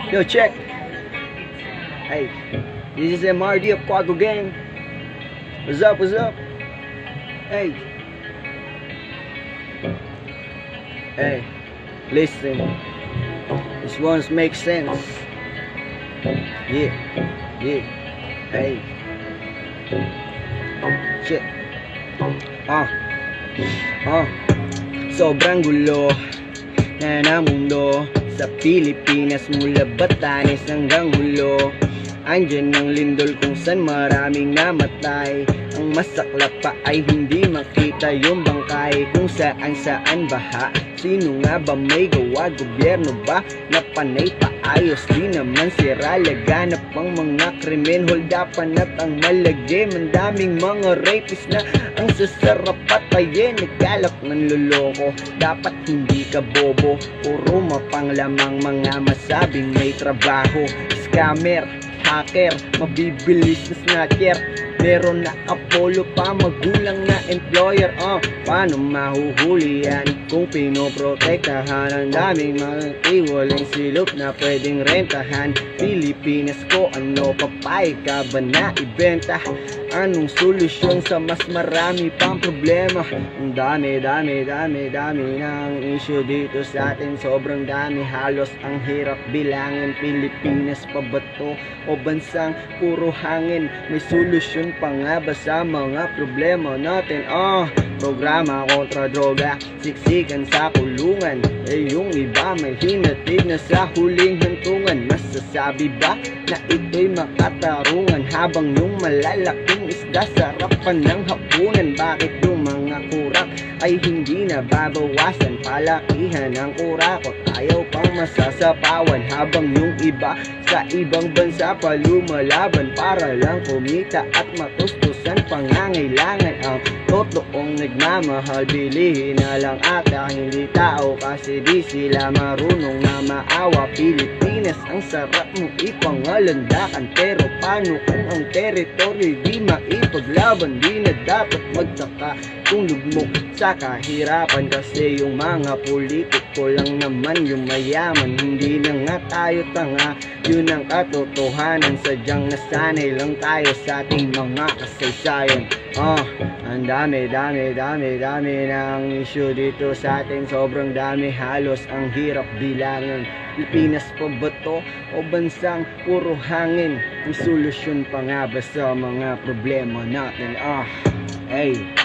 Yo, check. Hey, this is MRD of Quago Gang. What's up, what's up? Hey. Hey, listen. This one makes sense. Yeah, yeah. Hey. Check. Sobrang gulo na ng mundo sa Pilipinas, mula Batanes hanggang Hulo. Andyan ang lindol kung saan maraming namatay. Ang masaklap pa ay hindi makita yung bangkay. Kung saan saan baha, sino nga ba may gawa? Gobyerno ba na panay paayos? Di naman sira, laganap ang mga krimen. Holdapan at ang malagim. Ang daming mga rapist na ang sasarap patayin. Nagkalak ng loloko, dapat hindi ka bobo. Puro mapanglamang mga masabing may trabaho. Scammer, hacker, mabibilis na snatcher. Meron na Apollo pa, magulang na employer. Paano mahuhuli yan kung pinoprotektahan? Ang daming mga tiwaling silop na pwedeng rentahan. Pilipinas ko, ano papayag ka ba na ibenta? Anong solusyon sa mas marami pang problema? Ang dami ng issue dito sa atin. Sobrang dami, halos ang hirap bilangin. Pilipinas pa ba to o bansang puro hangin? May solusyon pa nga ba sa mga problema natin? Programa kontra droga, siksikan sa kulungan. Yung iba may hinatid na sa huling hantungan. Masasabi ba na ito'y makatarungan? Habang yung malalaking isda sa harapan ng hapunan. Bakit yung mga kurak ay hindi na babawasan? Palakihan ang kurakot, ayaw pang masasapawan. Habang yung iba sa ibang bansa pa lumalaban para lang kumita at matustusan pangangailangan. Ang totoong nagmamahal, bilihin na lang ata hindi tao, kasi di sila marunong na maawa. Pilipinas, ang sarap mo ipangalandakan, pero paano kung ang teritoryo di maipaglaban? Di na dapat magtaka kung lugmok sa kahirapan, kasi yung mga politiko lang naman yung mayaman. Hindi na nga tayo tanga, yun ang katotohanan. Sadyang nasanay lang tayo sa ating mga kasaysayan. Ang dami ng issue dito sa atin. Sobrang dami, halos ang hirap bilangin. Pilipinas pa ba to o bansang puro hangin? May solusyon pa nga ba sa mga problema natin? Hey.